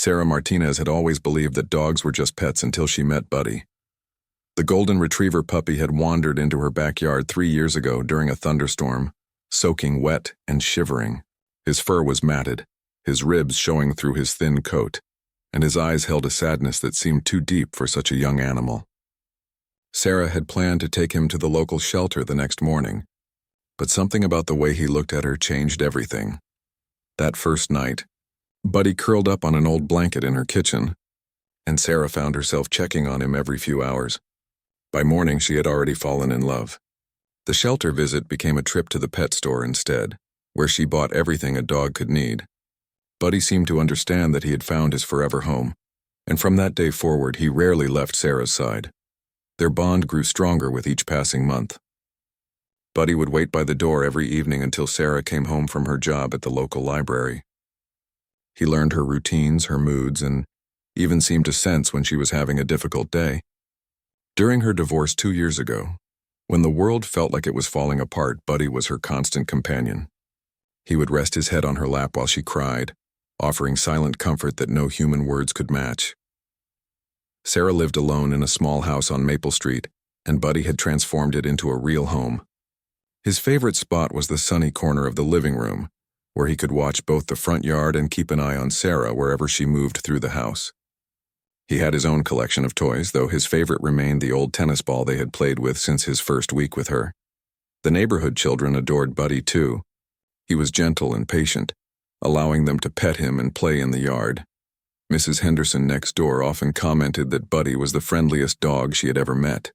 Sarah Martinez had always believed that dogs were just pets until she met Buddy. The golden retriever puppy had wandered into her backyard 3 years ago during a thunderstorm, soaking wet and shivering. His fur was matted, his ribs showing through his thin coat, and his eyes held a sadness that seemed too deep for such a young animal. Sarah had planned to take him to the local shelter the next morning, but something about the way he looked at her changed everything. That first night, Buddy curled up on an old blanket in her kitchen, and Sarah found herself checking on him every few hours. By morning, she had already fallen in love. The shelter visit became a trip to the pet store instead, where she bought everything a dog could need. Buddy seemed to understand that he had found his forever home, and from that day forward, he rarely left Sarah's side. Their bond grew stronger with each passing month. Buddy would wait by the door every evening until Sarah came home from her job at the local library. He learned her routines, her moods, and even seemed to sense when she was having a difficult day. During her divorce 2 years ago, when the world felt like it was falling apart, Buddy was her constant companion. He would rest his head on her lap while she cried, offering silent comfort that no human words could match. Sarah lived alone in a small house on Maple Street, and Buddy had transformed it into a real home. His favorite spot was the sunny corner of the living room, where he could watch both the front yard and keep an eye on Sarah wherever she moved through the house. He had his own collection of toys, though his favorite remained the old tennis ball they had played with since his first week with her. The neighborhood children adored Buddy too. He was gentle and patient, allowing them to pet him and play in the yard. Mrs. Henderson next door often commented that Buddy was the friendliest dog she had ever met.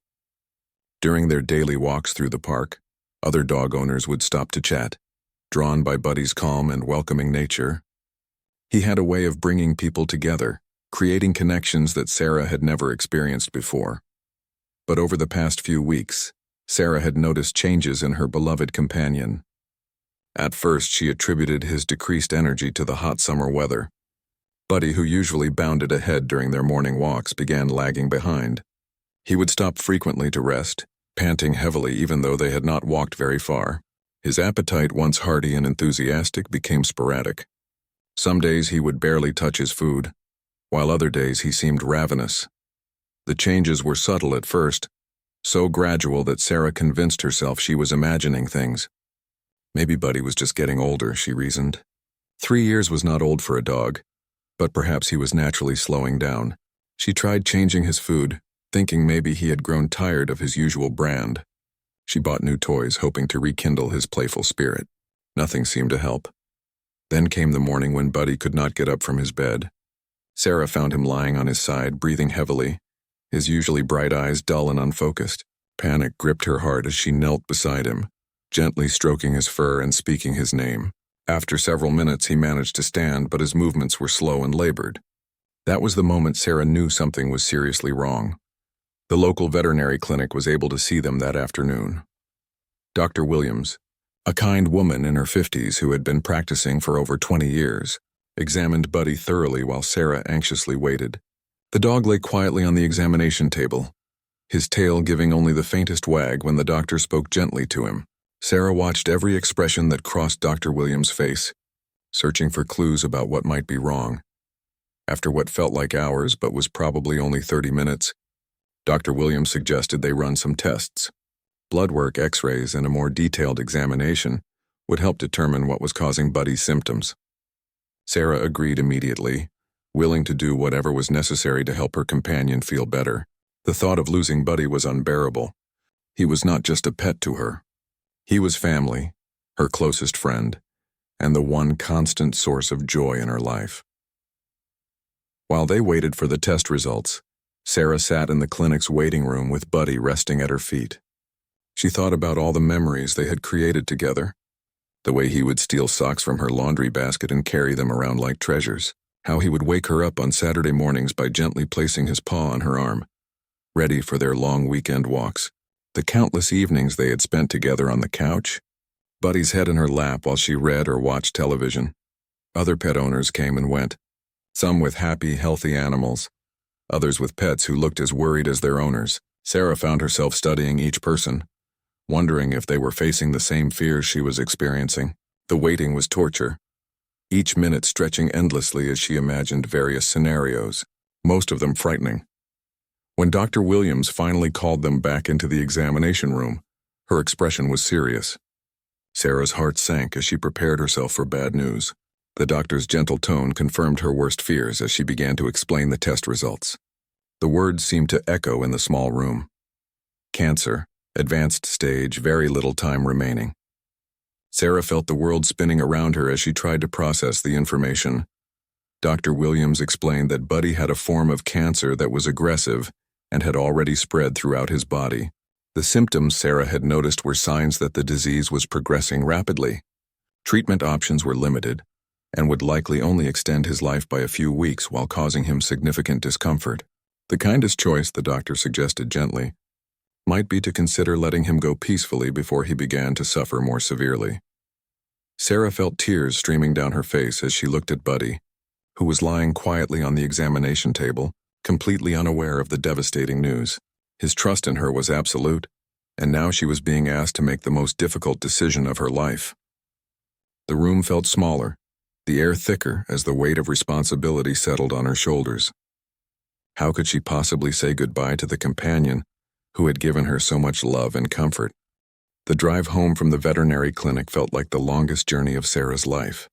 During their daily walks through the park, other dog owners would stop to chat, drawn by Buddy's calm and welcoming nature. He had a way of bringing people together, creating connections that Sarah had never experienced before. But over the past few weeks, Sarah had noticed changes in her beloved companion. At first, she attributed his decreased energy to the hot summer weather. Buddy, who usually bounded ahead during their morning walks, began lagging behind. He would stop frequently to rest, panting heavily even though they had not walked very far. His appetite, once hearty and enthusiastic, became sporadic. Some days he would barely touch his food, while other days he seemed ravenous. The changes were subtle at first, so gradual that Sarah convinced herself she was imagining things. Maybe Buddy was just getting older, she reasoned. 3 years was not old for a dog, but perhaps he was naturally slowing down. She tried changing his food, thinking maybe he had grown tired of his usual brand. She bought new toys, hoping to rekindle his playful spirit. Nothing seemed to help. Then came the morning when Buddy could not get up from his bed. Sarah found him lying on his side, breathing heavily, his usually bright eyes dull and unfocused. Panic gripped her heart as she knelt beside him, gently stroking his fur and speaking his name. After several minutes, he managed to stand, but his movements were slow and labored. That was the moment Sarah knew something was seriously wrong. The local veterinary clinic was able to see them that afternoon. Dr. Williams, a kind woman in her 50s who had been practicing for over 20 years, examined Buddy thoroughly while Sarah anxiously waited. The dog lay quietly on the examination table, his tail giving only the faintest wag when the doctor spoke gently to him. Sarah watched every expression that crossed Dr. Williams' face, searching for clues about what might be wrong. After what felt like hours but was probably only 30 minutes, Dr. Williams suggested they run some tests. Blood work, x-rays, and a more detailed examination would help determine what was causing Buddy's symptoms. Sarah agreed immediately, willing to do whatever was necessary to help her companion feel better. The thought of losing Buddy was unbearable. He was not just a pet to her. He was family, her closest friend, and the one constant source of joy in her life. While they waited for the test results, Sarah sat in the clinic's waiting room with Buddy resting at her feet. She thought about all the memories they had created together, the way he would steal socks from her laundry basket and carry them around like treasures, how he would wake her up on Saturday mornings by gently placing his paw on her arm, ready for their long weekend walks, the countless evenings they had spent together on the couch, Buddy's head in her lap while she read or watched television. Other pet owners came and went, some with happy, healthy animals, others with pets who looked as worried as their owners. Sarah found herself studying each person, wondering if they were facing the same fears she was experiencing. The waiting was torture, each minute stretching endlessly as she imagined various scenarios, most of them frightening. When Dr. Williams finally called them back into the examination room, her expression was serious. Sarah's heart sank as she prepared herself for bad news. The doctor's gentle tone confirmed her worst fears as she began to explain the test results. The words seemed to echo in the small room. Cancer, advanced stage, very little time remaining. Sarah felt the world spinning around her as she tried to process the information. Dr. Williams explained that Buddy had a form of cancer that was aggressive and had already spread throughout his body. The symptoms Sarah had noticed were signs that the disease was progressing rapidly. Treatment options were limited and would likely only extend his life by a few weeks while causing him significant discomfort. The kindest choice, the doctor suggested gently, might be to consider letting him go peacefully before he began to suffer more severely. Sarah felt tears streaming down her face as she looked at Buddy, who was lying quietly on the examination table, completely unaware of the devastating news. His trust in her was absolute, and now she was being asked to make the most difficult decision of her life. The room felt smaller, the air thicker as the weight of responsibility settled on her shoulders. How could she possibly say goodbye to the companion who had given her so much love and comfort? The drive home from the veterinary clinic felt like the longest journey of Sarah's life.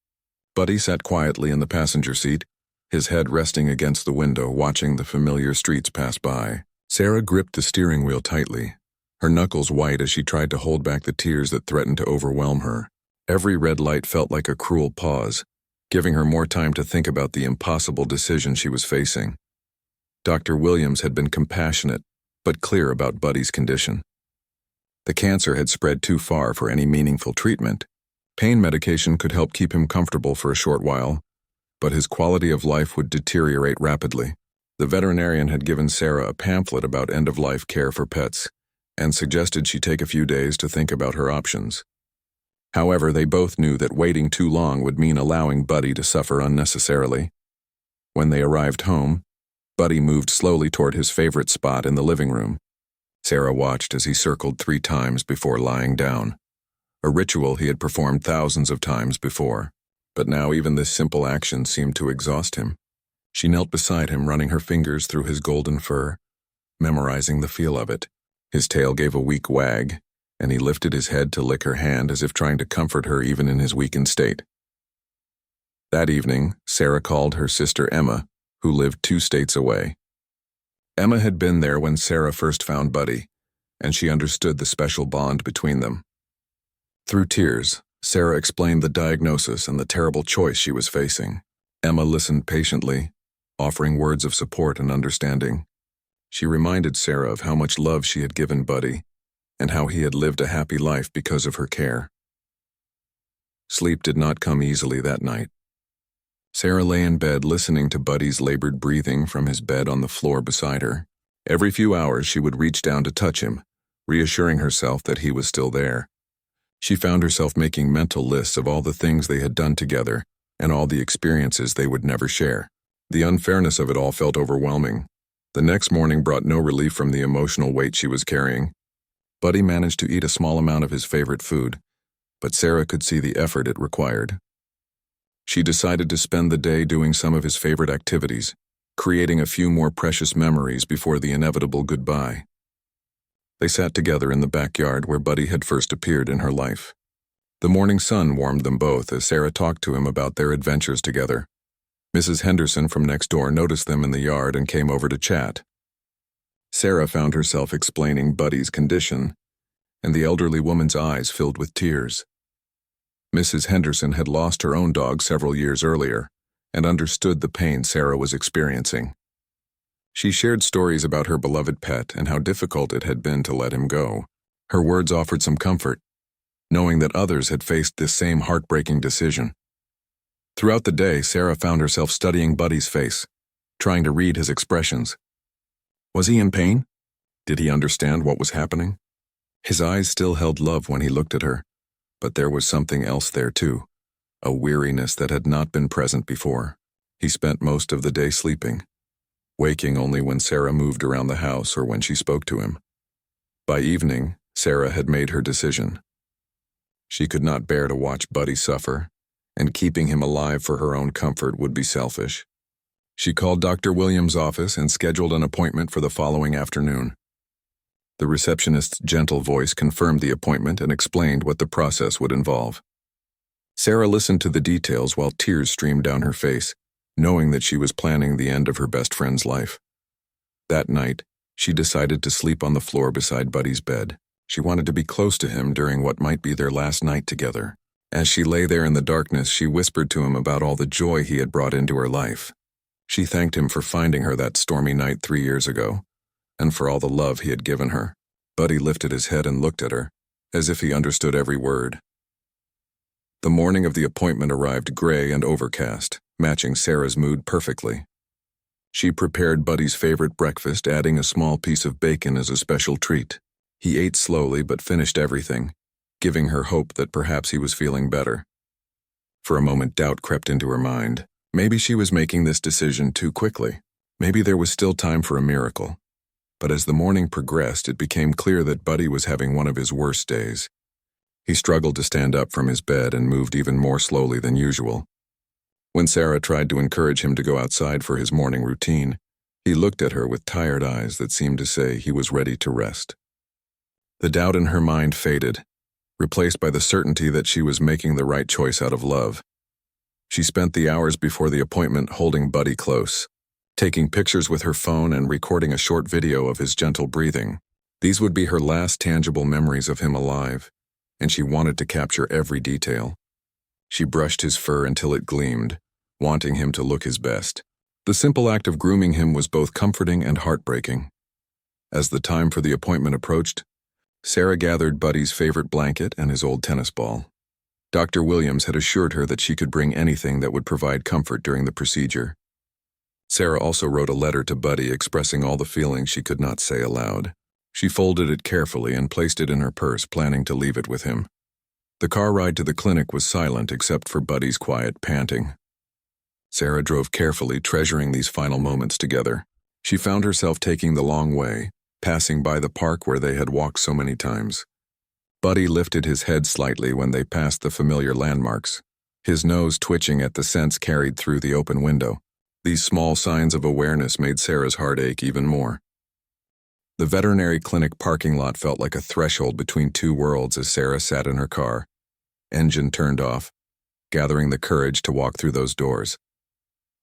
Buddy sat quietly in the passenger seat, his head resting against the window, watching the familiar streets pass by. Sarah gripped the steering wheel tightly, her knuckles white as she tried to hold back the tears that threatened to overwhelm her. Every red light felt like a cruel pause, giving her more time to think about the impossible decision she was facing. Dr. Williams had been compassionate, but clear about Buddy's condition. The cancer had spread too far for any meaningful treatment. Pain medication could help keep him comfortable for a short while, but his quality of life would deteriorate rapidly. The veterinarian had given Sarah a pamphlet about end-of-life care for pets and suggested she take a few days to think about her options. However, they both knew that waiting too long would mean allowing Buddy to suffer unnecessarily. When they arrived home, Buddy moved slowly toward his favorite spot in the living room. Sarah watched as he circled 3 times before lying down, a ritual he had performed thousands of times before. But now even this simple action seemed to exhaust him. She knelt beside him, running her fingers through his golden fur, memorizing the feel of it. His tail gave a weak wag, and he lifted his head to lick her hand as if trying to comfort her even in his weakened state. That evening, Sarah called her sister Emma, who lived 2 states away. Emma had been there when Sarah first found Buddy, and she understood the special bond between them. Through tears, Sarah explained the diagnosis and the terrible choice she was facing. Emma listened patiently, offering words of support and understanding. She reminded Sarah of how much love she had given Buddy, and how he had lived a happy life because of her care. Sleep did not come easily that night. Sarah lay in bed listening to Buddy's labored breathing from his bed on the floor beside her. Every few hours she would reach down to touch him, reassuring herself that he was still there. She found herself making mental lists of all the things they had done together and all the experiences they would never share. The unfairness of it all felt overwhelming. The next morning brought no relief from the emotional weight she was carrying. Buddy managed to eat a small amount of his favorite food, but Sarah could see the effort it required. She decided to spend the day doing some of his favorite activities, creating a few more precious memories before the inevitable goodbye. They sat together in the backyard where Buddy had first appeared in her life. The morning sun warmed them both as Sarah talked to him about their adventures together. Mrs. Henderson from next door noticed them in the yard and came over to chat. Sarah found herself explaining Buddy's condition, and the elderly woman's eyes filled with tears. Mrs. Henderson had lost her own dog several years earlier and understood the pain Sarah was experiencing. She shared stories about her beloved pet and how difficult it had been to let him go. Her words offered some comfort, knowing that others had faced this same heartbreaking decision. Throughout the day, Sarah found herself studying Buddy's face, trying to read his expressions. Was he in pain? Did he understand what was happening? His eyes still held love when he looked at her, but there was something else there too, a weariness that had not been present before. He spent most of the day sleeping, waking only when Sarah moved around the house or when she spoke to him. By evening, Sarah had made her decision. She could not bear to watch Buddy suffer, and keeping him alive for her own comfort would be selfish. She called Dr. Williams' office and scheduled an appointment for the following afternoon. The receptionist's gentle voice confirmed the appointment and explained what the process would involve. Sarah listened to the details while tears streamed down her face, knowing that she was planning the end of her best friend's life. That night, she decided to sleep on the floor beside Buddy's bed. She wanted to be close to him during what might be their last night together. As she lay there in the darkness, she whispered to him about all the joy he had brought into her life. She thanked him for finding her that stormy night 3 years ago, and for all the love he had given her. Buddy lifted his head and looked at her, as if he understood every word. The morning of the appointment arrived gray and overcast, matching Sarah's mood perfectly. She prepared Buddy's favorite breakfast, adding a small piece of bacon as a special treat. He ate slowly but finished everything, giving her hope that perhaps he was feeling better. For a moment, doubt crept into her mind. Maybe she was making this decision too quickly. Maybe there was still time for a miracle. But as the morning progressed, it became clear that Buddy was having one of his worst days. He struggled to stand up from his bed and moved even more slowly than usual. When Sarah tried to encourage him to go outside for his morning routine, he looked at her with tired eyes that seemed to say he was ready to rest. The doubt in her mind faded, replaced by the certainty that she was making the right choice out of love. She spent the hours before the appointment holding Buddy close, taking pictures with her phone and recording a short video of his gentle breathing. These would be her last tangible memories of him alive, and she wanted to capture every detail. She brushed his fur until it gleamed, wanting him to look his best. The simple act of grooming him was both comforting and heartbreaking. As the time for the appointment approached, Sarah gathered Buddy's favorite blanket and his old tennis ball. Dr. Williams had assured her that she could bring anything that would provide comfort during the procedure. Sarah also wrote a letter to Buddy expressing all the feelings she could not say aloud. She folded it carefully and placed it in her purse, planning to leave it with him. The car ride to the clinic was silent except for Buddy's quiet panting. Sarah drove carefully, treasuring these final moments together. She found herself taking the long way, passing by the park where they had walked so many times. Buddy lifted his head slightly when they passed the familiar landmarks, his nose twitching at the scents carried through the open window. These small signs of awareness made Sarah's heart ache even more. The veterinary clinic parking lot felt like a threshold between two worlds as Sarah sat in her car, engine turned off, gathering the courage to walk through those doors.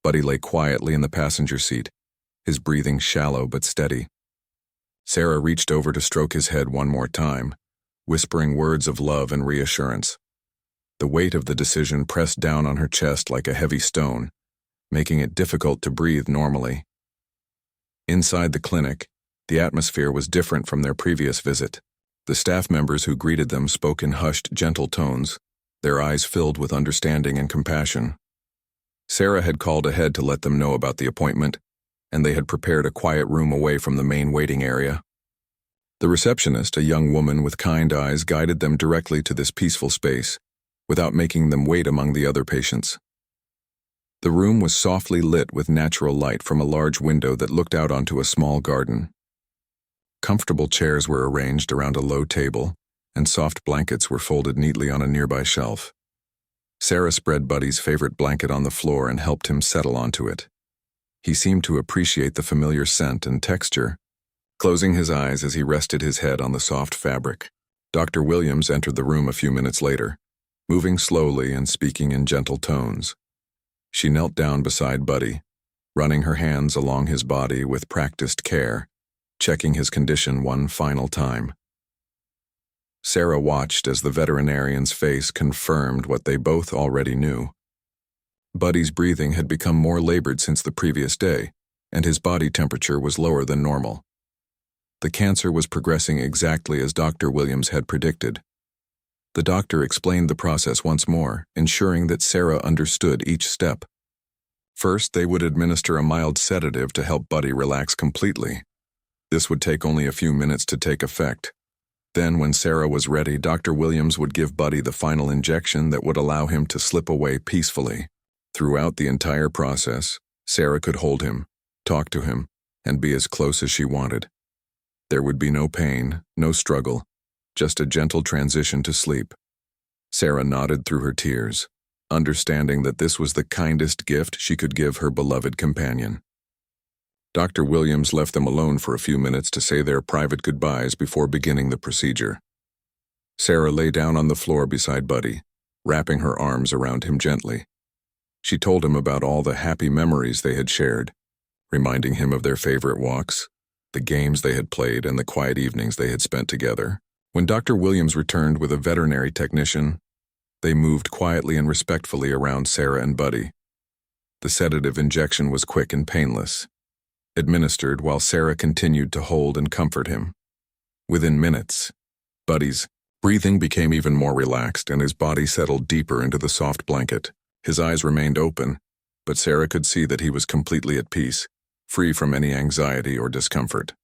Buddy lay quietly in the passenger seat, his breathing shallow but steady. Sarah reached over to stroke his head one more time, whispering words of love and reassurance. The weight of the decision pressed down on her chest like a heavy stone, making it difficult to breathe normally. Inside the clinic, the atmosphere was different from their previous visit. The staff members who greeted them spoke in hushed, gentle tones, their eyes filled with understanding and compassion. Sarah had called ahead to let them know about the appointment, and they had prepared a quiet room away from the main waiting area. The receptionist, a young woman with kind eyes, guided them directly to this peaceful space, without making them wait among the other patients. The room was softly lit with natural light from a large window that looked out onto a small garden. Comfortable chairs were arranged around a low table, and soft blankets were folded neatly on a nearby shelf. Sarah spread Buddy's favorite blanket on the floor and helped him settle onto it. He seemed to appreciate the familiar scent and texture, closing his eyes as he rested his head on the soft fabric. Dr. Williams entered the room a few minutes later, moving slowly and speaking in gentle tones. She knelt down beside Buddy, running her hands along his body with practiced care, checking his condition one final time. Sarah watched as the veterinarian's face confirmed what they both already knew. Buddy's breathing had become more labored since the previous day, and his body temperature was lower than normal. The cancer was progressing exactly as Dr. Williams had predicted. The doctor explained the process once more, ensuring that Sarah understood each step. First, they would administer a mild sedative to help Buddy relax completely. This would take only a few minutes to take effect. Then, when Sarah was ready, Dr. Williams would give Buddy the final injection that would allow him to slip away peacefully. Throughout the entire process, Sarah could hold him, talk to him, and be as close as she wanted. There would be no pain, no struggle, just a gentle transition to sleep. Sarah nodded through her tears, understanding that this was the kindest gift she could give her beloved companion. Dr. Williams left them alone for a few minutes to say their private goodbyes before beginning the procedure. Sarah lay down on the floor beside Buddy, wrapping her arms around him gently. She told him about all the happy memories they had shared, reminding him of their favorite walks, the games they had played, and the quiet evenings they had spent together. When Dr. Williams returned with a veterinary technician, they moved quietly and respectfully around Sarah and Buddy. The sedative injection was quick and painless, administered while Sarah continued to hold and comfort him. Within minutes, Buddy's breathing became even more relaxed and his body settled deeper into the soft blanket. His eyes remained open, but Sarah could see that he was completely at peace, free from any anxiety or discomfort.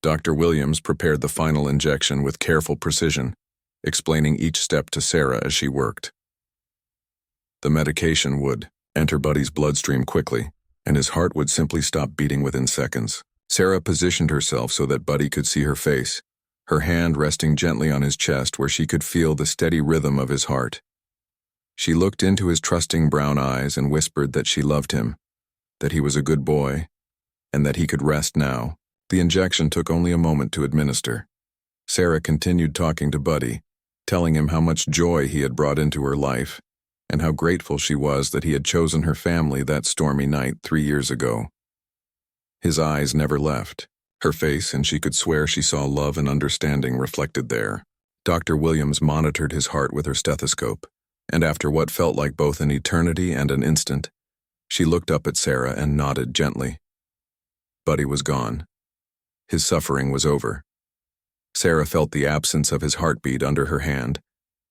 Dr. Williams prepared the final injection with careful precision, explaining each step to Sarah as she worked. The medication would enter Buddy's bloodstream quickly, and his heart would simply stop beating within seconds. Sarah positioned herself so that Buddy could see her face, her hand resting gently on his chest where she could feel the steady rhythm of his heart. She looked into his trusting brown eyes and whispered that she loved him, that he was a good boy, and that he could rest now. The injection took only a moment to administer. Sarah continued talking to Buddy, telling him how much joy he had brought into her life, and how grateful she was that he had chosen her family that stormy night 3 years ago. His eyes never left her face, and she could swear she saw love and understanding reflected there. Dr. Williams monitored his heart with her stethoscope, and after what felt like both an eternity and an instant, she looked up at Sarah and nodded gently. Buddy was gone. His suffering was over. Sarah felt the absence of his heartbeat under her hand,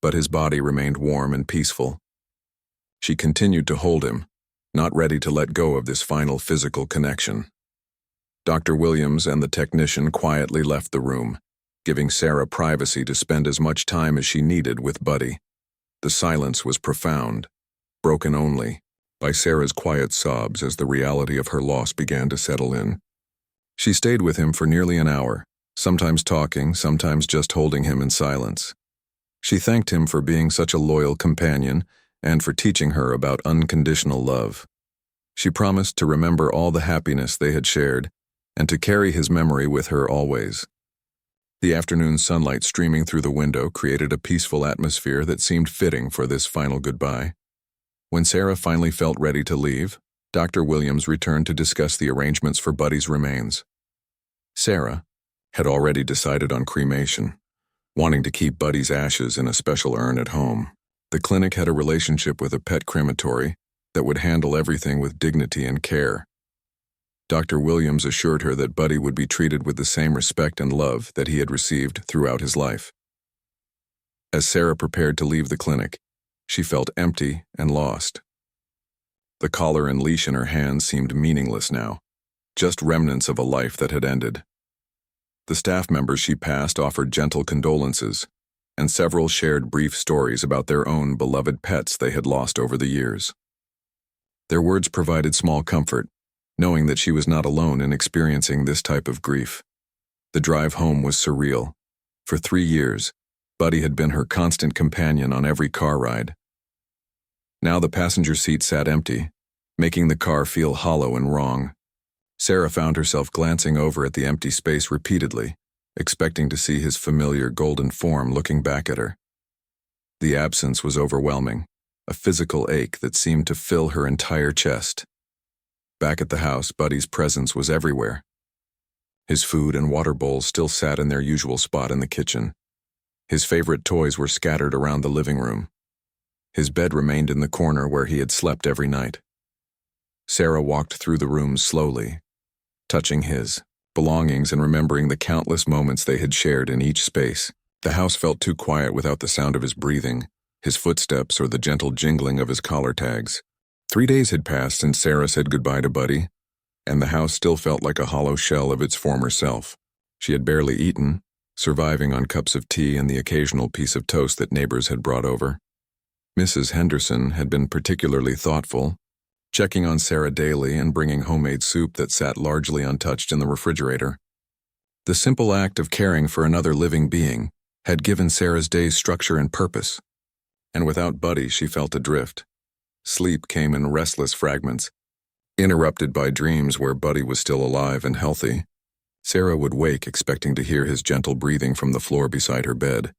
but his body remained warm and peaceful. She continued to hold him, not ready to let go of this final physical connection. Dr. Williams and the technician quietly left the room, giving Sarah privacy to spend as much time as she needed with Buddy. The silence was profound, broken only by Sarah's quiet sobs as the reality of her loss began to settle in. She stayed with him for nearly an hour, sometimes talking, sometimes just holding him in silence. She thanked him for being such a loyal companion and for teaching her about unconditional love. She promised to remember all the happiness they had shared and to carry his memory with her always. The afternoon sunlight streaming through the window created a peaceful atmosphere that seemed fitting for this final goodbye. When Sarah finally felt ready to leave, Dr. Williams returned to discuss the arrangements for Buddy's remains. Sarah had already decided on cremation, wanting to keep Buddy's ashes in a special urn at home. The clinic had a relationship with a pet crematory that would handle everything with dignity and care. Dr. Williams assured her that Buddy would be treated with the same respect and love that he had received throughout his life. As Sarah prepared to leave the clinic, she felt empty and lost. The collar and leash in her hands seemed meaningless now, just remnants of a life that had ended. The staff members she passed offered gentle condolences, and several shared brief stories about their own beloved pets they had lost over the years. Their words provided small comfort, knowing that she was not alone in experiencing this type of grief. The drive home was surreal. For 3 years, Buddy had been her constant companion on every car ride. Now the passenger seat sat empty, making the car feel hollow and wrong. Sarah found herself glancing over at the empty space repeatedly, expecting to see his familiar golden form looking back at her. The absence was overwhelming, a physical ache that seemed to fill her entire chest. Back at the house, Buddy's presence was everywhere. His food and water bowls still sat in their usual spot in the kitchen. His favorite toys were scattered around the living room. His bed remained in the corner where he had slept every night. Sarah walked through the room slowly, touching his belongings and remembering the countless moments they had shared in each space. The house felt too quiet without the sound of his breathing, his footsteps, or the gentle jingling of his collar tags. 3 days had passed since Sarah said goodbye to Buddy, and the house still felt like a hollow shell of its former self. She had barely eaten, surviving on cups of tea and the occasional piece of toast that neighbors had brought over. Mrs. Henderson had been particularly thoughtful, checking on Sarah daily and bringing homemade soup that sat largely untouched in the refrigerator. The simple act of caring for another living being had given Sarah's days structure and purpose. and without Buddy she felt adrift. Sleep came in restless fragments, interrupted by dreams where Buddy was still alive and healthy. Sarah would wake expecting to hear his gentle breathing from the floor beside her bed,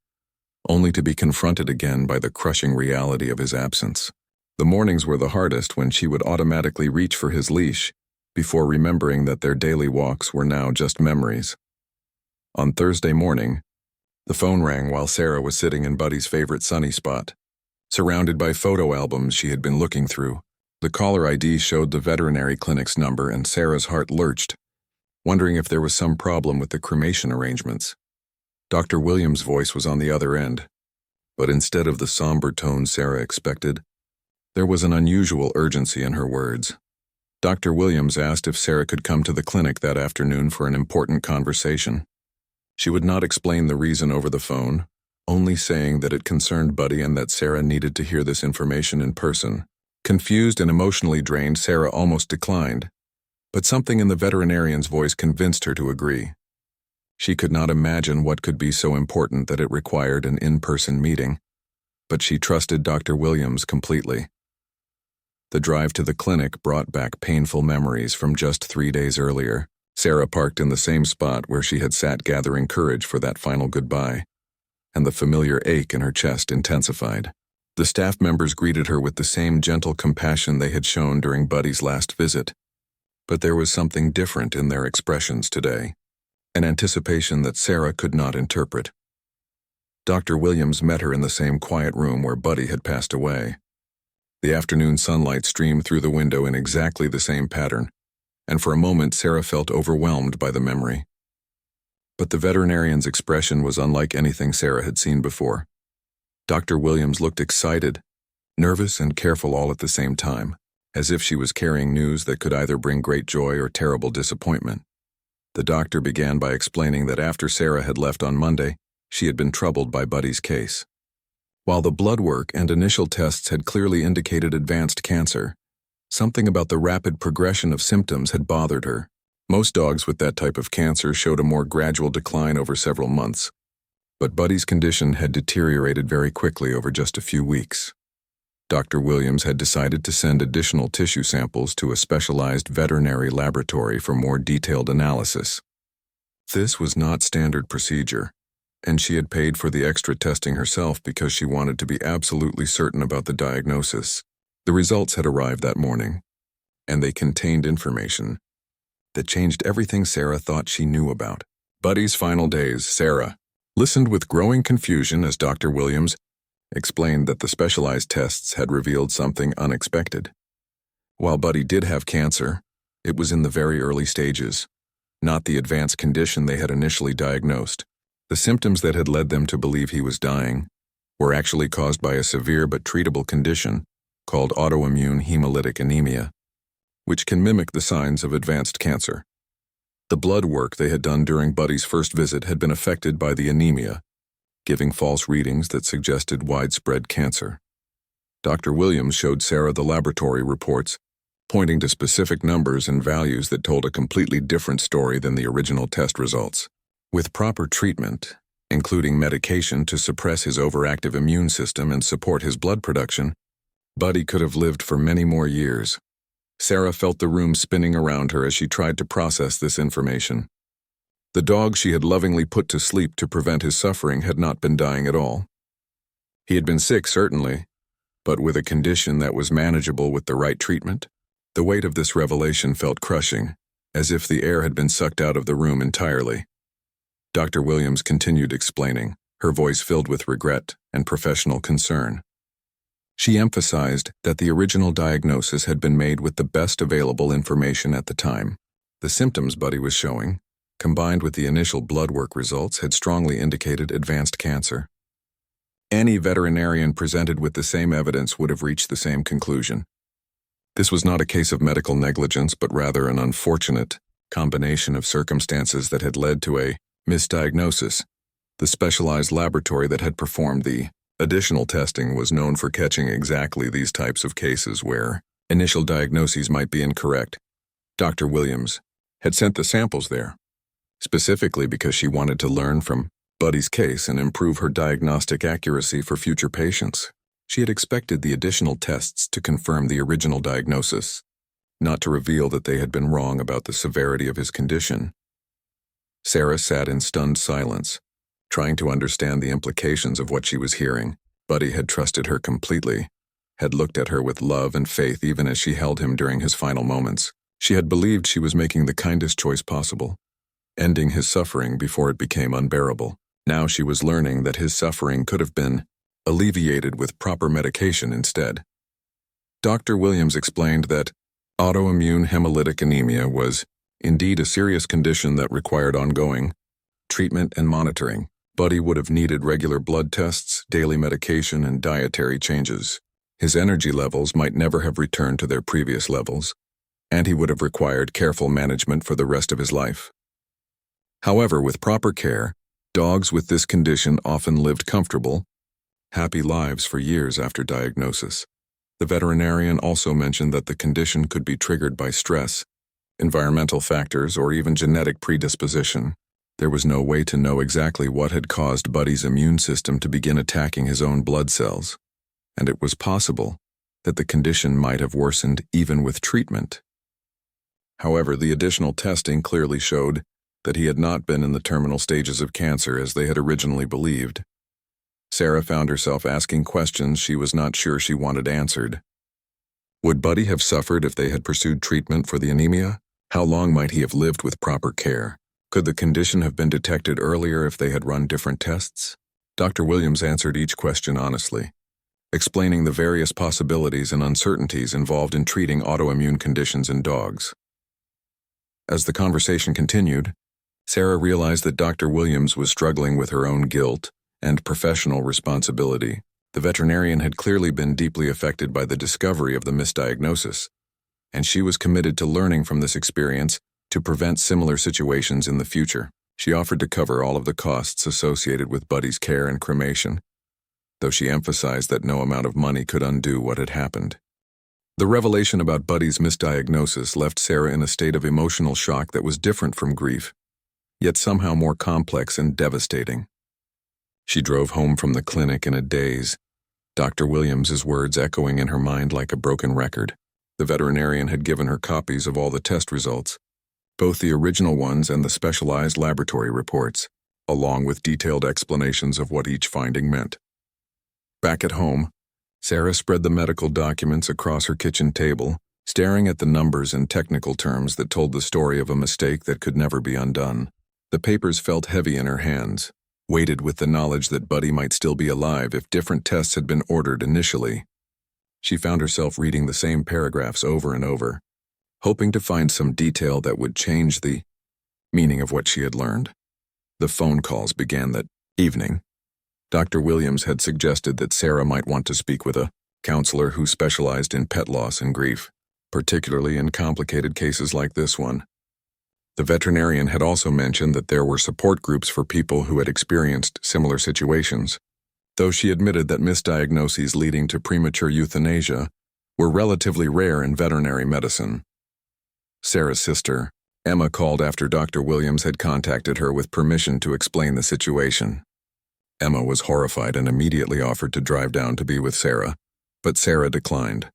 only to be confronted again by the crushing reality of his absence. The mornings were the hardest when she would automatically reach for his leash, before remembering that their daily walks were now just memories. On Thursday morning, the phone rang while Sarah was sitting in Buddy's favorite sunny spot. Surrounded by photo albums she had been looking through, the caller ID showed the veterinary clinic's number and Sarah's heart lurched, wondering if there was some problem with the cremation arrangements. Dr. Williams' voice was on the other end, but instead of the somber tone Sarah expected, there was an unusual urgency in her words. Dr. Williams asked if Sarah could come to the clinic that afternoon for an important conversation. She would not explain the reason over the phone, only saying that it concerned Buddy and that Sarah needed to hear this information in person. Confused and emotionally drained, Sarah almost declined, but something in the veterinarian's voice convinced her to agree. She could not imagine what could be so important that it required an in-person meeting, but she trusted Dr. Williams completely. The drive to the clinic brought back painful memories from just 3 days earlier. Sarah parked in the same spot where she had sat gathering courage for that final goodbye, and the familiar ache in her chest intensified. The staff members greeted her with the same gentle compassion they had shown during Buddy's last visit, but there was something different in their expressions today, an anticipation that Sarah could not interpret. Dr. Williams met her in the same quiet room where Buddy had passed away. The afternoon sunlight streamed through the window in exactly the same pattern, and for a moment Sarah felt overwhelmed by the memory. But the veterinarian's expression was unlike anything Sarah had seen before. Dr. Williams looked excited, nervous, and careful all at the same time, as if she was carrying news that could either bring great joy or terrible disappointment. The doctor began by explaining that after Sarah had left on Monday, she had been troubled by Buddy's case. While the blood work and initial tests had clearly indicated advanced cancer, something about the rapid progression of symptoms had bothered her. Most dogs with that type of cancer showed a more gradual decline over several months, but Buddy's condition had deteriorated very quickly over just a few weeks. Dr. Williams had decided to send additional tissue samples to a specialized veterinary laboratory for more detailed analysis. This was not standard procedure, and she had paid for the extra testing herself because she wanted to be absolutely certain about the diagnosis. The results had arrived that morning, and they contained information that changed everything Sarah thought she knew about Buddy's final days. Sarah listened with growing confusion as Dr. Williams explained that the specialized tests had revealed something unexpected. While Buddy did have cancer, it was in the very early stages, not the advanced condition they had initially diagnosed. The symptoms that had led them to believe he was dying were actually caused by a severe but treatable condition called autoimmune hemolytic anemia, which can mimic the signs of advanced cancer. The blood work they had done during Buddy's first visit had been affected by the anemia, giving false readings that suggested widespread cancer. Dr. Williams showed Sarah the laboratory reports, pointing to specific numbers and values that told a completely different story than the original test results. With proper treatment, including medication to suppress his overactive immune system and support his blood production, Buddy could have lived for many more years. Sarah felt the room spinning around her as she tried to process this information. The dog she had lovingly put to sleep to prevent his suffering had not been dying at all. He had been sick, certainly, but with a condition that was manageable with the right treatment. The weight of this revelation felt crushing, as if the air had been sucked out of the room entirely. Dr. Williams continued explaining, her voice filled with regret and professional concern. She emphasized that the original diagnosis had been made with the best available information at the time. The symptoms Buddy was showing, combined with the initial blood work results, had strongly indicated advanced cancer. Any veterinarian presented with the same evidence would have reached the same conclusion. This was not a case of medical negligence, but rather an unfortunate combination of circumstances that had led to a misdiagnosis. The specialized laboratory that had performed the additional testing was known for catching exactly these types of cases where initial diagnoses might be incorrect. Dr. Williams had sent the samples there, specifically because she wanted to learn from Buddy's case and improve her diagnostic accuracy for future patients. She had expected the additional tests to confirm the original diagnosis, not to reveal that they had been wrong about the severity of his condition. Sarah sat in stunned silence, trying to understand the implications of what she was hearing. Buddy had trusted her completely, had looked at her with love and faith even as she held him during his final moments. She had believed she was making the kindest choice possible, ending his suffering before it became unbearable. Now she was learning that his suffering could have been alleviated with proper medication instead. Dr. Williams explained that autoimmune hemolytic anemia was indeed a serious condition that required ongoing treatment and monitoring. Buddy would have needed regular blood tests, daily medication, and dietary changes. His energy levels might never have returned to their previous levels, and he would have required careful management for the rest of his life. However, with proper care, dogs with this condition often lived comfortable, happy lives for years after diagnosis. The veterinarian also mentioned that the condition could be triggered by stress, environmental factors, or even genetic predisposition. There was no way to know exactly what had caused Buddy's immune system to begin attacking his own blood cells, and it was possible that the condition might have worsened even with treatment. However, the additional testing clearly showed that he had not been in the terminal stages of cancer as they had originally believed. Sarah found herself asking questions she was not sure she wanted answered. Would Buddy have suffered if they had pursued treatment for the anemia? How long might he have lived with proper care? Could the condition have been detected earlier if they had run different tests? Dr. Williams answered each question honestly, explaining the various possibilities and uncertainties involved in treating autoimmune conditions in dogs. As the conversation continued, Sarah realized that Dr. Williams was struggling with her own guilt and professional responsibility. The veterinarian had clearly been deeply affected by the discovery of the misdiagnosis, and she was committed to learning from this experience to prevent similar situations in the future. She offered to cover all of the costs associated with Buddy's care and cremation, though she emphasized that no amount of money could undo what had happened. The revelation about Buddy's misdiagnosis left Sarah in a state of emotional shock that was different from grief, yet somehow more complex and devastating. She drove home from the clinic in a daze, Dr. Williams's words echoing in her mind like a broken record. The veterinarian had given her copies of all the test results, both the original ones and the specialized laboratory reports, along with detailed explanations of what each finding meant. Back at home, Sarah spread the medical documents across her kitchen table, staring at the numbers and technical terms that told the story of a mistake that could never be undone. The papers felt heavy in her hands, weighted with the knowledge that Buddy might still be alive if different tests had been ordered initially. She found herself reading the same paragraphs over and over, hoping to find some detail that would change the meaning of what she had learned. The phone calls began that evening. Dr. Williams had suggested that Sarah might want to speak with a counselor who specialized in pet loss and grief, particularly in complicated cases like this one. The veterinarian had also mentioned that there were support groups for people who had experienced similar situations, though she admitted that misdiagnoses leading to premature euthanasia were relatively rare in veterinary medicine. Sarah's sister, Emma, called after Dr. Williams had contacted her with permission to explain the situation. Emma was horrified and immediately offered to drive down to be with Sarah, but Sarah declined.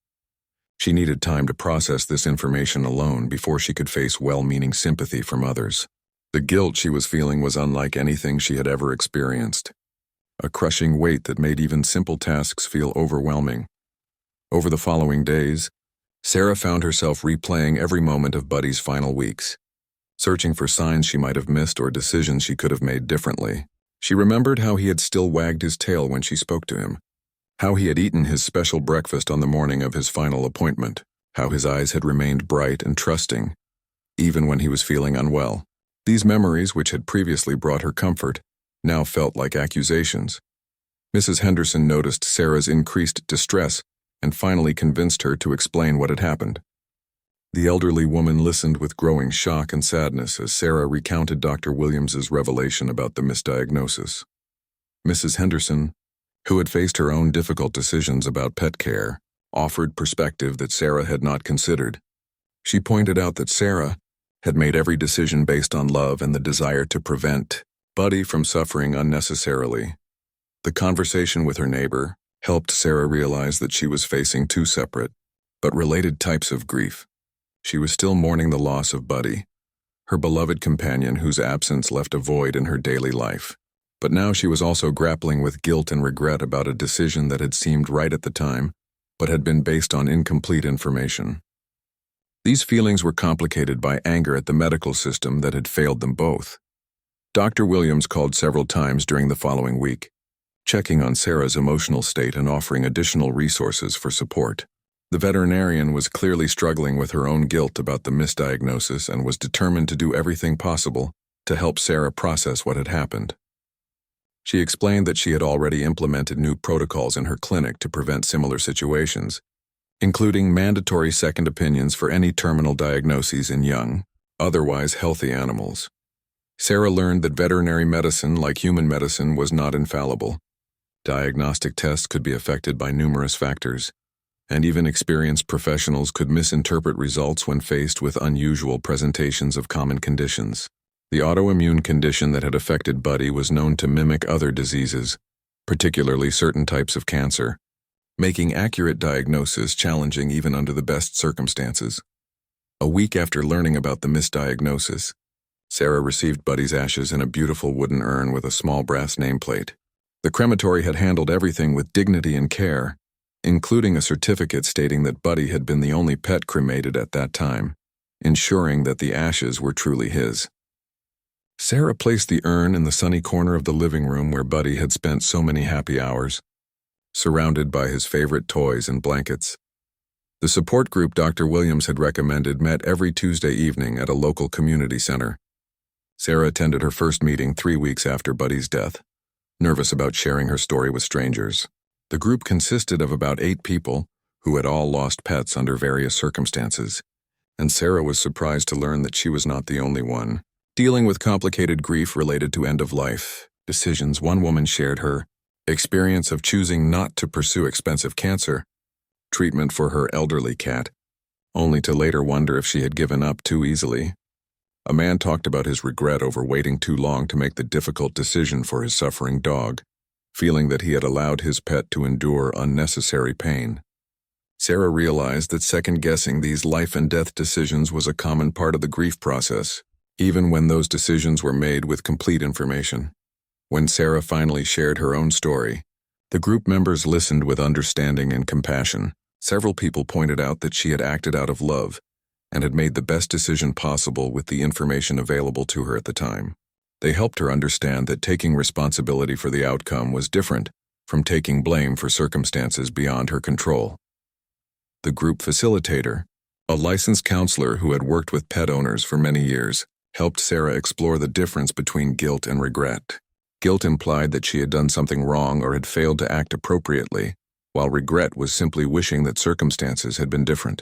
She needed time to process this information alone before she could face well-meaning sympathy from others. The guilt she was feeling was unlike anything she had ever experienced, a crushing weight that made even simple tasks feel overwhelming. Over the following days, Sarah found herself replaying every moment of Buddy's final weeks, searching for signs she might have missed or decisions she could have made differently. She remembered how he had still wagged his tail when she spoke to him, how he had eaten his special breakfast on the morning of his final appointment, how his eyes had remained bright and trusting, even when he was feeling unwell. These memories, which had previously brought her comfort, now felt like accusations. Mrs. Henderson noticed Sarah's increased distress and finally convinced her to explain what had happened. The elderly woman listened with growing shock and sadness as Sarah recounted Dr. Williams's revelation about the misdiagnosis. Mrs. Henderson, who had faced her own difficult decisions about pet care, offered perspective that Sarah had not considered. She pointed out that Sarah had made every decision based on love and the desire to prevent Buddy from suffering unnecessarily. The conversation with her neighbor, helped Sarah realize that she was facing two separate, but related types of grief. She was still mourning the loss of Buddy, her beloved companion whose absence left a void in her daily life. But now she was also grappling with guilt and regret about a decision that had seemed right at the time, but had been based on incomplete information. These feelings were complicated by anger at the medical system that had failed them both. Dr. Williams called several times during the following week, checking on Sarah's emotional state and offering additional resources for support. The veterinarian was clearly struggling with her own guilt about the misdiagnosis and was determined to do everything possible to help Sarah process what had happened. She explained that she had already implemented new protocols in her clinic to prevent similar situations, including mandatory second opinions for any terminal diagnoses in young, otherwise healthy animals. Sarah learned that veterinary medicine, like human medicine, was not infallible. Diagnostic tests could be affected by numerous factors, and even experienced professionals could misinterpret results when faced with unusual presentations of common conditions. The autoimmune condition that had affected Buddy was known to mimic other diseases, particularly certain types of cancer, making accurate diagnosis challenging even under the best circumstances. A week after learning about the misdiagnosis, Sarah received Buddy's ashes in a beautiful wooden urn with a small brass nameplate. The crematory had handled everything with dignity and care, including a certificate stating that Buddy had been the only pet cremated at that time, ensuring that the ashes were truly his. Sarah placed the urn in the sunny corner of the living room where Buddy had spent so many happy hours, surrounded by his favorite toys and blankets. The support group Dr. Williams had recommended met every Tuesday evening at a local community center. Sarah attended her first meeting 3 weeks after Buddy's death, nervous about sharing her story with strangers. The group consisted of about 8 people who had all lost pets under various circumstances, and Sarah was surprised to learn that she was not the only one dealing with complicated grief related to end-of-life decisions. One woman shared her experience of choosing not to pursue expensive cancer treatment for her elderly cat, only to later wonder if she had given up too easily. A man talked about his regret over waiting too long to make the difficult decision for his suffering dog, feeling that he had allowed his pet to endure unnecessary pain. Sarah realized that second-guessing these life-and-death decisions was a common part of the grief process, even when those decisions were made with complete information. When Sarah finally shared her own story, the group members listened with understanding and compassion. Several people pointed out that she had acted out of love and had made the best decision possible with the information available to her at the time. They helped her understand that taking responsibility for the outcome was different from taking blame for circumstances beyond her control. The group facilitator, a licensed counselor who had worked with pet owners for many years, helped Sarah explore the difference between guilt and regret. Guilt implied that she had done something wrong or had failed to act appropriately, while regret was simply wishing that circumstances had been different.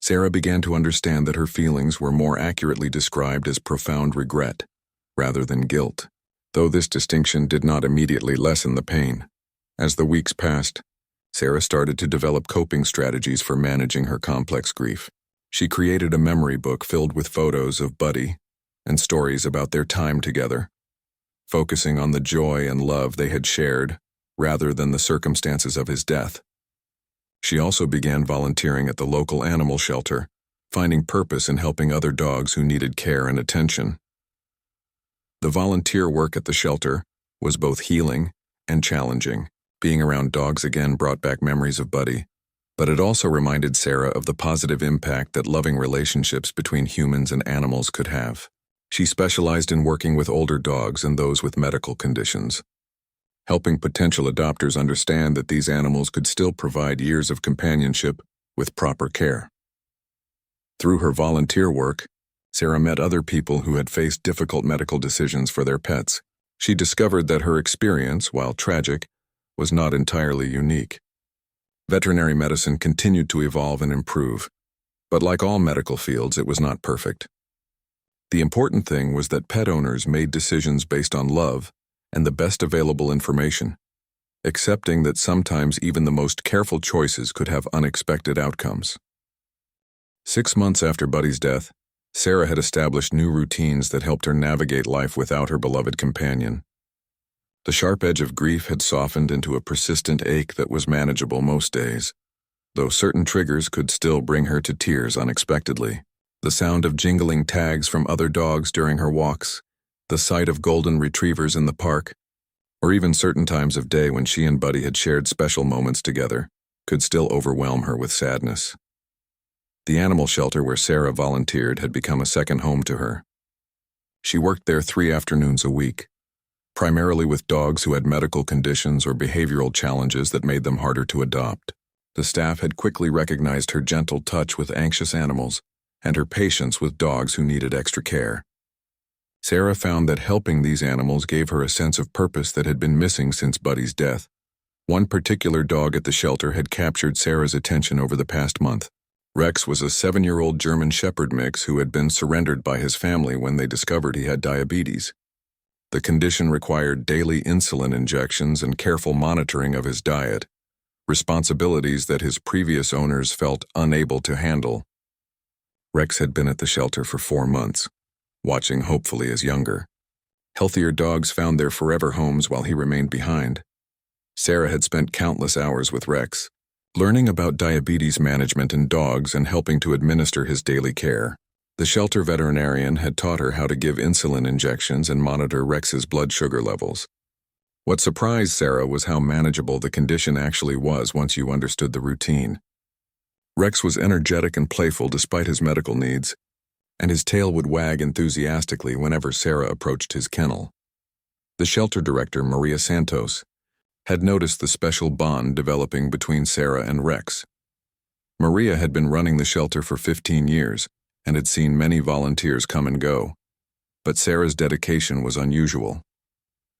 Sarah began to understand that her feelings were more accurately described as profound regret, rather than guilt, though this distinction did not immediately lessen the pain. As the weeks passed, Sarah started to develop coping strategies for managing her complex grief. She created a memory book filled with photos of Buddy and stories about their time together, focusing on the joy and love they had shared rather than the circumstances of his death. She also began volunteering at the local animal shelter, finding purpose in helping other dogs who needed care and attention. The volunteer work at the shelter was both healing and challenging. Being around dogs again brought back memories of Buddy, but it also reminded Sarah of the positive impact that loving relationships between humans and animals could have. She specialized in working with older dogs and those with medical conditions, helping potential adopters understand that these animals could still provide years of companionship with proper care. Through her volunteer work, Sarah met other people who had faced difficult medical decisions for their pets. She discovered that her experience, while tragic, was not entirely unique. Veterinary medicine continued to evolve and improve, but like all medical fields, it was not perfect. The important thing was that pet owners made decisions based on love and the best available information, accepting that sometimes even the most careful choices could have unexpected outcomes. 6 months after Buddy's death, Sarah had established new routines that helped her navigate life without her beloved companion. The sharp edge of grief had softened into a persistent ache that was manageable most days, though certain triggers could still bring her to tears unexpectedly. The sound of jingling tags from other dogs during her walks, the sight of golden retrievers in the park, or even certain times of day when she and Buddy had shared special moments together, could still overwhelm her with sadness. The animal shelter where Sarah volunteered had become a second home to her. She worked there 3 afternoons a week, primarily with dogs who had medical conditions or behavioral challenges that made them harder to adopt. The staff had quickly recognized her gentle touch with anxious animals and her patience with dogs who needed extra care. Sarah found that helping these animals gave her a sense of purpose that had been missing since Buddy's death. One particular dog at the shelter had captured Sarah's attention over the past month. Rex was a 7-year-old German Shepherd mix who had been surrendered by his family when they discovered he had diabetes. The condition required daily insulin injections and careful monitoring of his diet, responsibilities that his previous owners felt unable to handle. Rex had been at the shelter for 4 months, watching hopefully as younger. Healthier dogs found their forever homes while he remained behind. Sarah had spent countless hours with Rex, learning about diabetes management in dogs and helping to administer his daily care. The shelter veterinarian had taught her how to give insulin injections and monitor Rex's blood sugar levels. What surprised Sarah was how manageable the condition actually was once you understood the routine. Rex was energetic and playful despite his medical needs, and his tail would wag enthusiastically whenever Sarah approached his kennel. The shelter director, Maria Santos, had noticed the special bond developing between Sarah and Rex. Maria had been running the shelter for 15 years and had seen many volunteers come and go, but Sarah's dedication was unusual.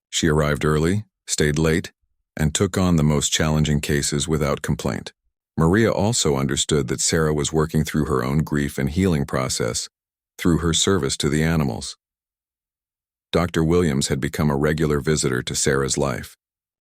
She arrived early, stayed late, and took on the most challenging cases without complaint. Maria also understood that Sarah was working through her own grief and healing process through her service to the animals. Dr. Williams had become a regular visitor to Sarah's life,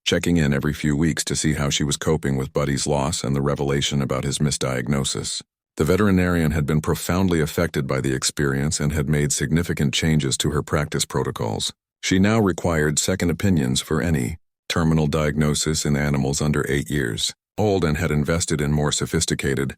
checking in every few weeks to see how she was coping with Buddy's loss and the revelation about his misdiagnosis. The veterinarian had been profoundly affected by the experience and had made significant changes to her practice protocols. She now required second opinions for any terminal diagnosis in animals under 8 years old and had invested in more sophisticated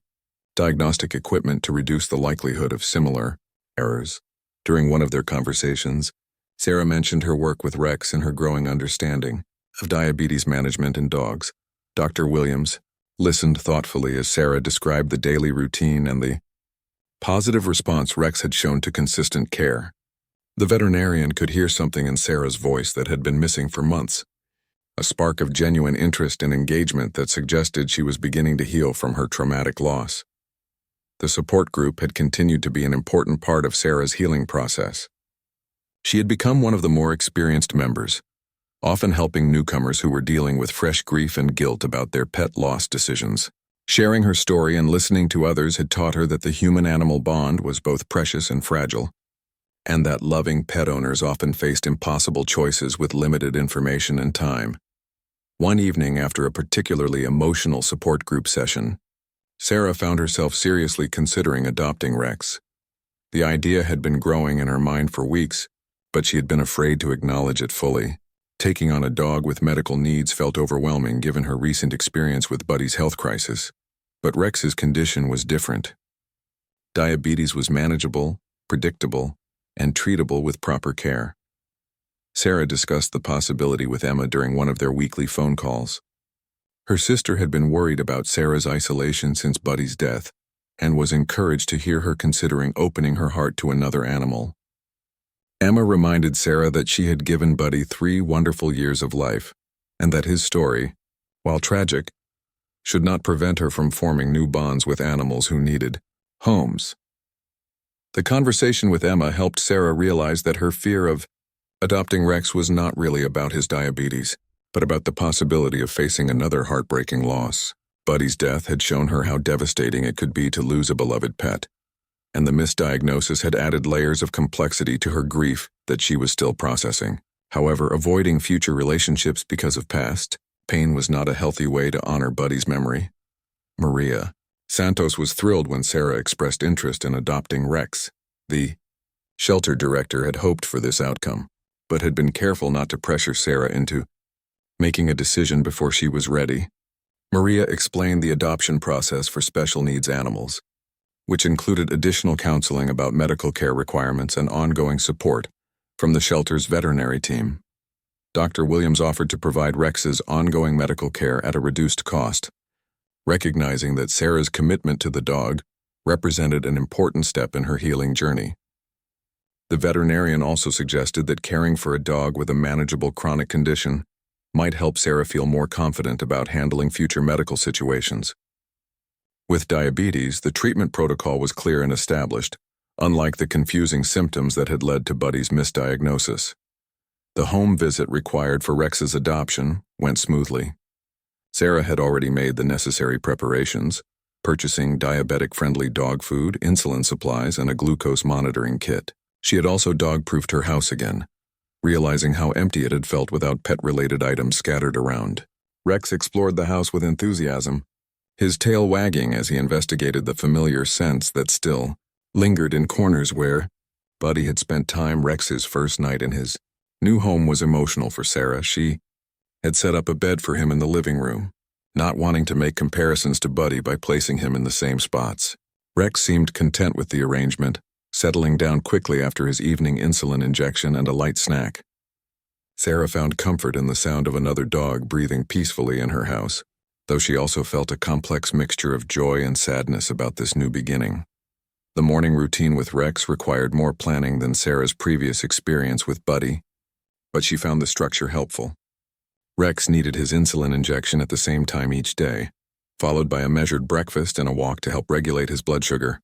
diagnostic equipment to reduce the likelihood of similar errors. During one of their conversations, Sarah mentioned her work with Rex and her growing understanding of diabetes management in dogs. Dr. Williams listened thoughtfully as Sarah described the daily routine and the positive response Rex had shown to consistent care. The veterinarian could hear something in Sarah's voice that had been missing for months, a spark of genuine interest and engagement that suggested she was beginning to heal from her traumatic loss. The support group had continued to be an important part of Sarah's healing process. She had become one of the more experienced members, often helping newcomers who were dealing with fresh grief and guilt about their pet loss decisions. Sharing her story and listening to others had taught her that the human-animal bond was both precious and fragile, and that loving pet owners often faced impossible choices with limited information and time. One evening after a particularly emotional support group session, Sarah found herself seriously considering adopting Rex. The idea had been growing in her mind for weeks, but she had been afraid to acknowledge it fully. Taking on a dog with medical needs felt overwhelming given her recent experience with Buddy's health crisis. But Rex's condition was different. Diabetes was manageable, predictable, and treatable with proper care. Sarah discussed the possibility with Emma during one of their weekly phone calls. Her sister had been worried about Sarah's isolation since Buddy's death and was encouraged to hear her considering opening her heart to another animal. Emma reminded Sarah that she had given Buddy 3 wonderful years of life, and that his story, while tragic, should not prevent her from forming new bonds with animals who needed homes. The conversation with Emma helped Sarah realize that her fear of adopting Rex was not really about his diabetes, but about the possibility of facing another heartbreaking loss. Buddy's death had shown her how devastating it could be to lose a beloved pet, and the misdiagnosis had added layers of complexity to her grief that she was still processing. However, avoiding future relationships because of past pain was not a healthy way to honor Buddy's memory. Maria Santos was thrilled when Sarah expressed interest in adopting Rex. The shelter director had hoped for this outcome. but had been careful not to pressure Sarah into making a decision before she was ready. Maria explained the adoption process for special needs animals, which included additional counseling about medical care requirements and ongoing support from the shelter's veterinary team. Dr. Williams offered to provide Rex's ongoing medical care at a reduced cost, recognizing that Sarah's commitment to the dog represented an important step in her healing journey. The veterinarian also suggested that caring for a dog with a manageable chronic condition might help Sarah feel more confident about handling future medical situations. With diabetes, the treatment protocol was clear and established, unlike the confusing symptoms that had led to Buddy's misdiagnosis. The home visit required for Rex's adoption went smoothly. Sarah had already made the necessary preparations, purchasing diabetic-friendly dog food, insulin supplies, and a glucose monitoring kit. She had also dog-proofed her house again, realizing how empty it had felt without pet-related items scattered around. Rex explored the house with enthusiasm, his tail wagging as he investigated the familiar scents that still lingered in corners where Buddy had spent time. Rex's first night in his new home was emotional for Sarah. She had set up a bed for him in the living room, not wanting to make comparisons to Buddy by placing him in the same spots. Rex seemed content with the arrangement, settling down quickly after his evening insulin injection and a light snack. Sarah found comfort in the sound of another dog breathing peacefully in her house, though she also felt a complex mixture of joy and sadness about this new beginning. The morning routine with Rex required more planning than Sarah's previous experience with Buddy, but she found the structure helpful. Rex needed his insulin injection at the same time each day, followed by a measured breakfast and a walk to help regulate his blood sugar.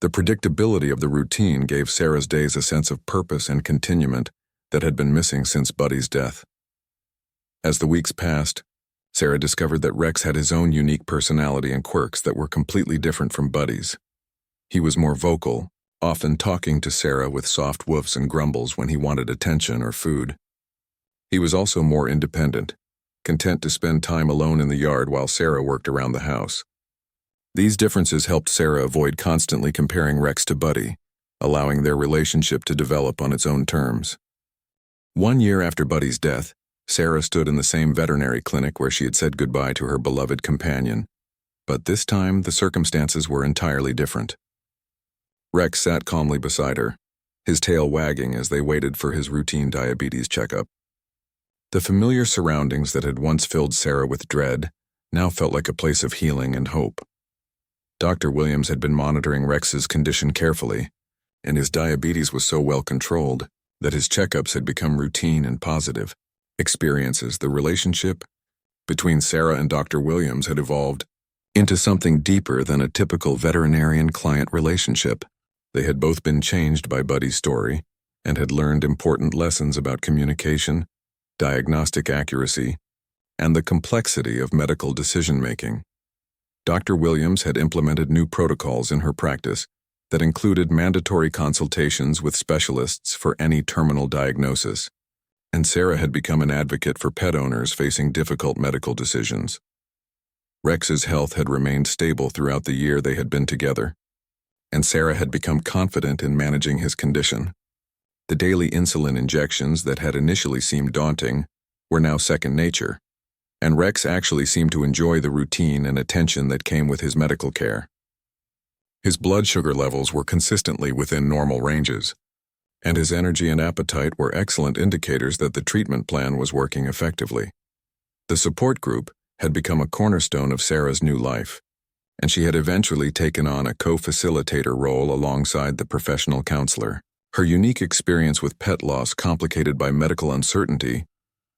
The predictability of the routine gave Sarah's days a sense of purpose and continuement that had been missing since Buddy's death. As the weeks passed, Sarah discovered that Rex had his own unique personality and quirks that were completely different from Buddy's. He was more vocal, often talking to Sarah with soft woofs and grumbles when he wanted attention or food. He was also more independent, content to spend time alone in the yard while Sarah worked around the house. These differences helped Sarah avoid constantly comparing Rex to Buddy, allowing their relationship to develop on its own terms. 1 year after Buddy's death, Sarah stood in the same veterinary clinic where she had said goodbye to her beloved companion, but this time the circumstances were entirely different. Rex sat calmly beside her, his tail wagging as they waited for his routine diabetes checkup. The familiar surroundings that had once filled Sarah with dread now felt like a place of healing and hope. Dr. Williams had been monitoring Rex's condition carefully, and his diabetes was so well controlled that his checkups had become routine and positive experiences. The relationship between Sarah and Dr. Williams had evolved into something deeper than a typical veterinarian-client relationship. They had both been changed by Buddy's story and had learned important lessons about communication, diagnostic accuracy, and the complexity of medical decision-making. Dr. Williams had implemented new protocols in her practice that included mandatory consultations with specialists for any terminal diagnosis, and Sarah had become an advocate for pet owners facing difficult medical decisions. Rex's health had remained stable throughout the year they had been together, and Sarah had become confident in managing his condition. The daily insulin injections that had initially seemed daunting were now second nature, and Rex actually seemed to enjoy the routine and attention that came with his medical care. His blood sugar levels were consistently within normal ranges, and his energy and appetite were excellent indicators that the treatment plan was working effectively. The support group had become a cornerstone of Sarah's new life, and she had eventually taken on a co-facilitator role alongside the professional counselor. Her unique experience with pet loss, complicated by medical uncertainty,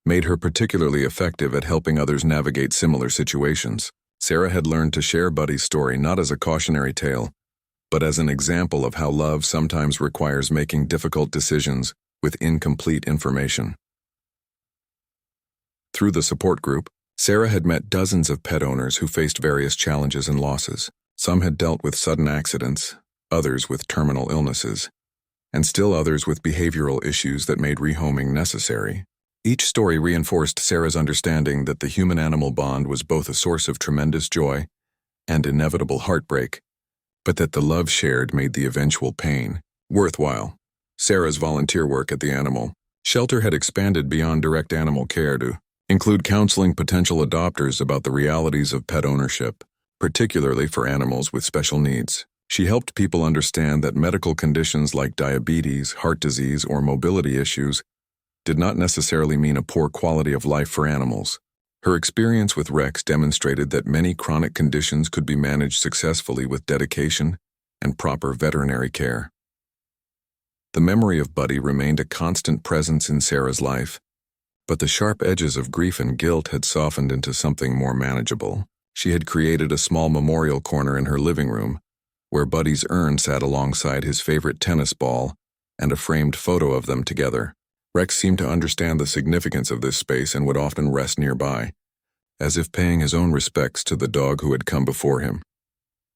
made her particularly effective at helping others navigate similar situations. Sarah had learned to share Buddy's story not as a cautionary tale, but as an example of how love sometimes requires making difficult decisions with incomplete information. Through the support group, Sarah had met dozens of pet owners who faced various challenges and losses. Some had dealt with sudden accidents, others with terminal illnesses, and still others with behavioral issues that made rehoming necessary. Each story reinforced Sarah's understanding that the human-animal bond was both a source of tremendous joy and inevitable heartbreak, but that the love shared made the eventual pain worthwhile. Sarah's volunteer work at the animal Shelter had expanded beyond direct animal care to include counseling potential adopters about the realities of pet ownership, particularly for animals with special needs. She helped people understand that medical conditions like diabetes, heart disease, or mobility issues did not necessarily mean a poor quality of life for animals. Her experience with Rex demonstrated that many chronic conditions could be managed successfully with dedication and proper veterinary care. The memory of Buddy remained a constant presence in Sarah's life, but the sharp edges of grief and guilt had softened into something more manageable. She had created a small memorial corner in her living room, where Buddy's urn sat alongside his favorite tennis ball and a framed photo of them together. Rex seemed to understand the significance of this space and would often rest nearby, as if paying his own respects to the dog who had come before him.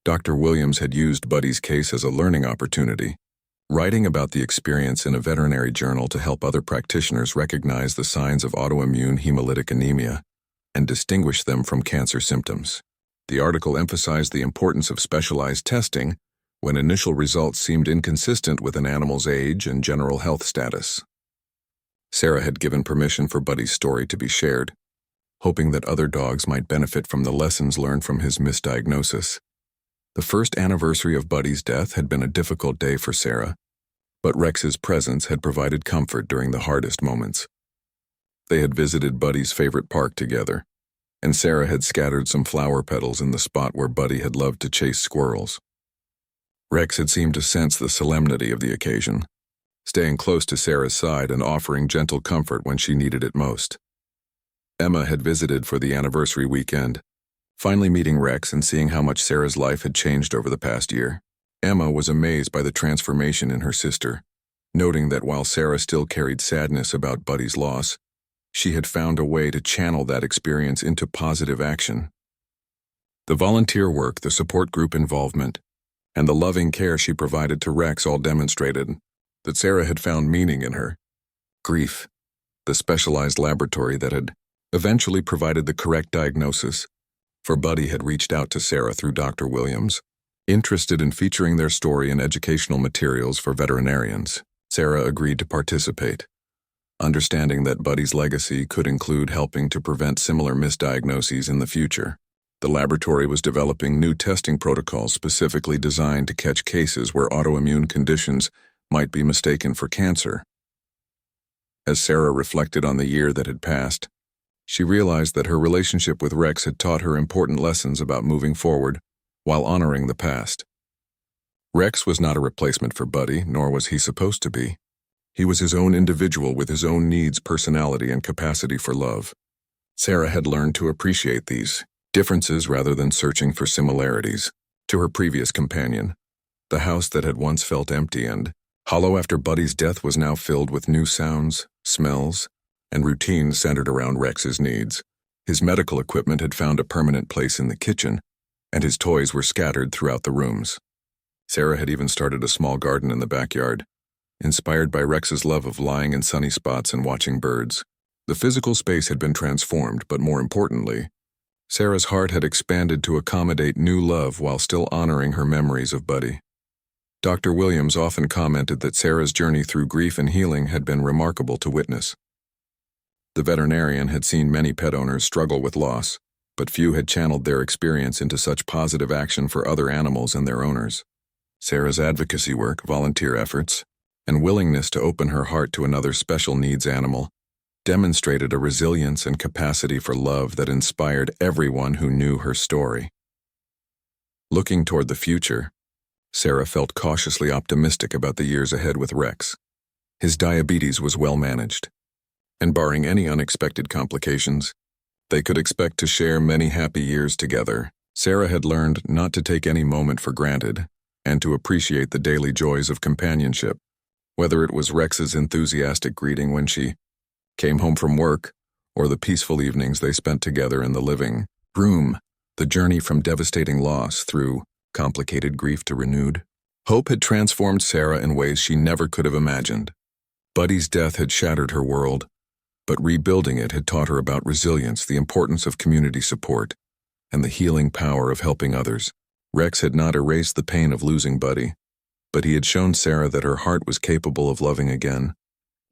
Dr. Williams had used Buddy's case as a learning opportunity, writing about the experience in a veterinary journal to help other practitioners recognize the signs of autoimmune hemolytic anemia and distinguish them from cancer symptoms. The article emphasized the importance of specialized testing when initial results seemed inconsistent with an animal's age and general health status. Sarah had given permission for Buddy's story to be shared, hoping that other dogs might benefit from the lessons learned from his misdiagnosis. The first anniversary of Buddy's death had been a difficult day for Sarah, but Rex's presence had provided comfort during the hardest moments. They had visited Buddy's favorite park together, and Sarah had scattered some flower petals in the spot where Buddy had loved to chase squirrels. Rex had seemed to sense the solemnity of the occasion, staying close to Sarah's side and offering gentle comfort when she needed it most. Emma had visited for the anniversary weekend, finally meeting Rex and seeing how much Sarah's life had changed over the past year. Emma was amazed by the transformation in her sister, noting that while Sarah still carried sadness about Buddy's loss, she had found a way to channel that experience into positive action. The volunteer work, the support group involvement, and the loving care she provided to Rex all demonstrated that Sarah had found meaning in her grief. The specialized laboratory that had eventually provided the correct diagnosis for Buddy had reached out to Sarah through Dr. Williams, interested in featuring their story in educational materials for veterinarians. Sarah agreed to participate, understanding that Buddy's legacy could include helping to prevent similar misdiagnoses in the future. The laboratory was developing new testing protocols specifically designed to catch cases where autoimmune conditions might be mistaken for cancer. As Sarah reflected on the year that had passed, she realized that her relationship with Rex had taught her important lessons about moving forward while honoring the past. Rex was not a replacement for Buddy, nor was he supposed to be. He was his own individual with his own needs, personality, and capacity for love. Sarah had learned to appreciate these differences rather than searching for similarities. To her previous companion, the house that had once felt empty and hollow after Buddy's death was now filled with new sounds, smells, and routines centered around Rex's needs. His medical equipment had found a permanent place in the kitchen, and his toys were scattered throughout the rooms. Sarah had even started a small garden in the backyard, inspired by Rex's love of lying in sunny spots and watching birds. The physical space had been transformed, but more importantly, Sarah's heart had expanded to accommodate new love while still honoring her memories of Buddy. Dr. Williams often commented that Sarah's journey through grief and healing had been remarkable to witness. The veterinarian had seen many pet owners struggle with loss, but few had channeled their experience into such positive action for other animals and their owners. Sarah's advocacy work, volunteer efforts, and willingness to open her heart to another special needs animal demonstrated a resilience and capacity for love that inspired everyone who knew her story. Looking toward the future, Sarah felt cautiously optimistic about the years ahead with Rex. His diabetes was well managed, and barring any unexpected complications, they could expect to share many happy years together. Sarah had learned not to take any moment for granted and to appreciate the daily joys of companionship, whether it was Rex's enthusiastic greeting when she came home from work or the peaceful evenings they spent together in the living room. The journey from devastating loss through complicated grief to renewed hope had transformed Sarah in ways she never could have imagined. Buddy's death had shattered her world, but rebuilding it had taught her about resilience, the importance of community support, and the healing power of helping others. Rex had not erased the pain of losing Buddy, but he had shown Sarah that her heart was capable of loving again,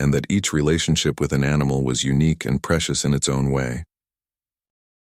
and that each relationship with an animal was unique and precious in its own way.